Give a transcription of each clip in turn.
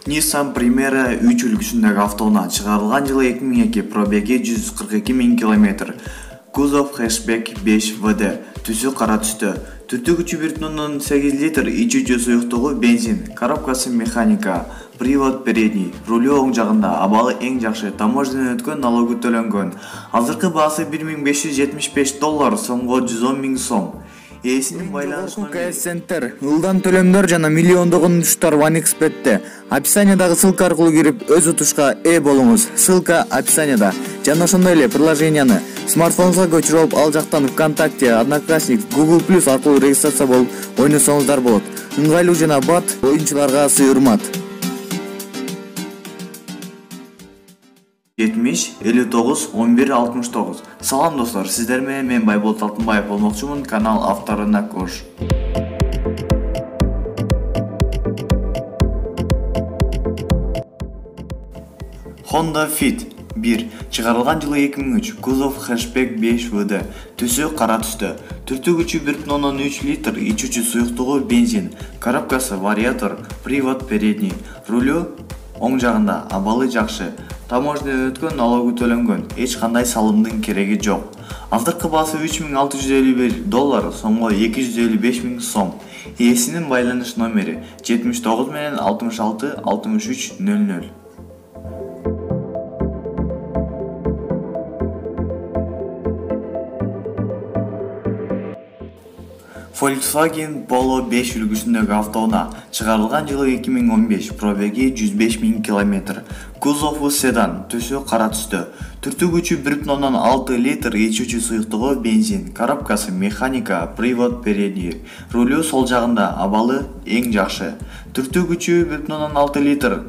Nissan Primera 3 үлгүсүндөгү автоунаа чыгарылган жылы 2002, пробеги 142 000 км. Кузов хэчбек 5ВД, түсү кара түстө. Түртүү күчү 1,8 литр, ичүү жөө суюктугу бензин, коробкасы механика, привод передний, рулю оң жагында, абалы эң жакшы, таможнядан өткөн, налогу төлөнгөн. Азыркы баасы $1575, сомго 110 000 сом. Ээсинин байланыш Центр, ылдан төлөмдөр жана миллиондогон унуштар OneXBet'те. Описаниядагы ссылка аркылуу кирип, өз утушка ээ болуңуз. Ссылка описанияда. Жана ошондой эле приложенияны смартфонуңузга көчүрүп алып, ал жактан ВКонтакте, Одноклассник, Google+ аркылуу регистрация болуп, ойносоңуздар болот. Ыңгайлуу жана бат оюнчуларга суйурмат. 70 59 11 69. Салам достор, сиздер менен мен Байболот Алтынбаев болмокчумун, канал автору Накош. Honda Fit 1, чыгарылган жылы 2003, кузов хэчбек 5ВД, түсү кара түстө. Түртүү күчү 1,3 литр, ичүүчү суюктугу бензин, коробкасы вариатор, привод передний, рулю оң жагында, абалы жакшы. Таможнядан өткөн, налогу төлөнгөн, эч кандай салымдын кереги жок. Азыркы баасы $3651, сомго 255 000 сом. Ээсинин байланыш номери 79 менен 66 63 00. Volkswagen Polo 5 үлгүсүндөгү автоунаа чыгарылган жылы 2015, пробеги 105 000 км. Кузову седан, түсү кара түстө. Түртүү күчү 1,6 литр, ичүүчү суюктугу бензин, коробкасы механика, привод передний, рулю сол жагында, абалы эң жакшы. Түртүү күчү 1,6 литр,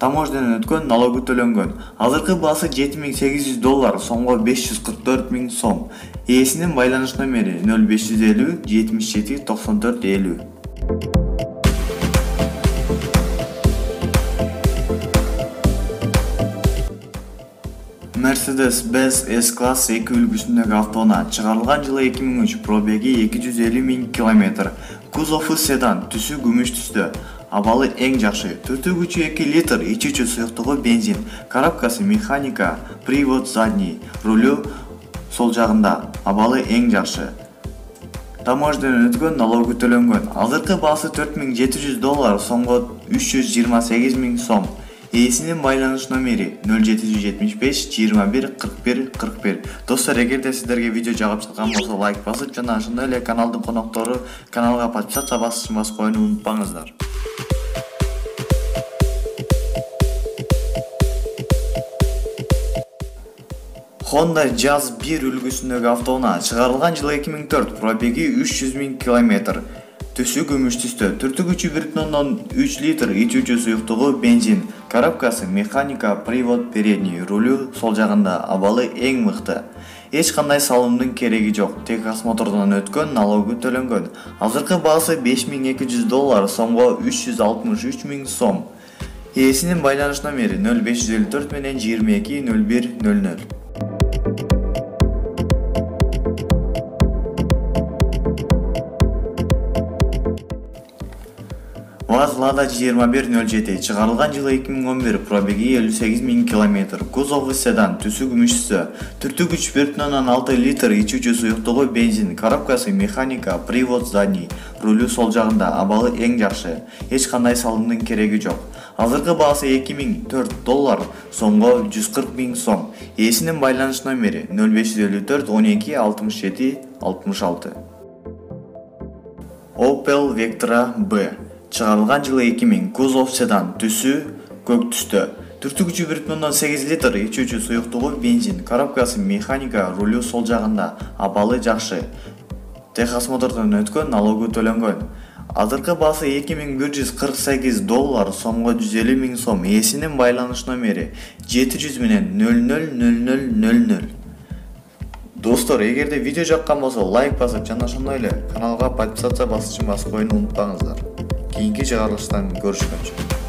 таможнядан өткөн, налогу төлөнгөн. Азыркы баасы $7800, сомго 544 000 сом. Ээсинин байланыш номери 0550 77 94 50. Mercedes-Benz S-Class 2 үлгүсүндөгү автоунаа чыгарылган жылы 2003, пробеги 250 000 км. Кузову седан, түсү күмүш түстө. Абалы эң жакшы. Түртүү күчү 2 литр, ичүүчү суюктугу бензин, коробкасы механика, привод задний, рулю сол жагында, абалы эң жакшы. Таможнядан өткөн, налогу төлөнгөн. Азыркы баасы $4700, сомго 328 000 сом. Ээсинин байланыш номери 0775 21 41 41. Достор, эгерде сиздерге видео жагып жаткан болсо, лайк басып, жана ошондой эле каналдын коноктору каналга подписаться басышын басып коюуну унутпаңыздар. Honda Jazz 1 үлгүсүндөгү автоунаа чыгарылган жылы 2004, пробеги 300 000 км. Түсү күмүш түстө. Түртүү күчү 1,3 литр, ичүүчү суюктугу бензин, коробкасы механика, привод передний, рулю сол жагында, абалы эң мыкты. Эч кандай салымдын кереги жок. Техосмотрдон өткөн, налогу төлөнгөн. Азыркы баасы $5200, сомго 363 000 сом. Ээсинин байланыш номери 0554 менен 22 01 00. ВАЗ Лада 2107 чыгарылган жылы 2011, пробеги 58 000 км. Кузову седан, түсү күмүш түстө. Түртүү күч 1,6 литр, ичүүчү суюктугу бензин, коробкасы механика, привод задний, рулю сол жагында, абалы эң жакшы. Эч кандай салымдын кереги жок. Азыркы баасы $2004, сомго 140 000 сом. Ээсинин байланыш номери 0554 12 67 66. Opel Vectra B чыгарылган жылы 2000, кузов седан, түсү көк түстө. Түртүү күчү 1,8 литр, ичүүчү суюктугу бензин, коробкасы механика, рулю сол жагында, абалы жакшы. Техосмотрдон өткөн, налогу төлөнгөн. Азыркы баасы $2148, сомго 150 000 сом. Ээсинин байланыш номери 700 менен 000000. Достор, эгерде видео жаккан болсо, лайк басып, жана ошондой эле каналга подписаться басышын басып коюуну унутпаңыздар. Кийинки чыгарылыштан көрүшкөнчө.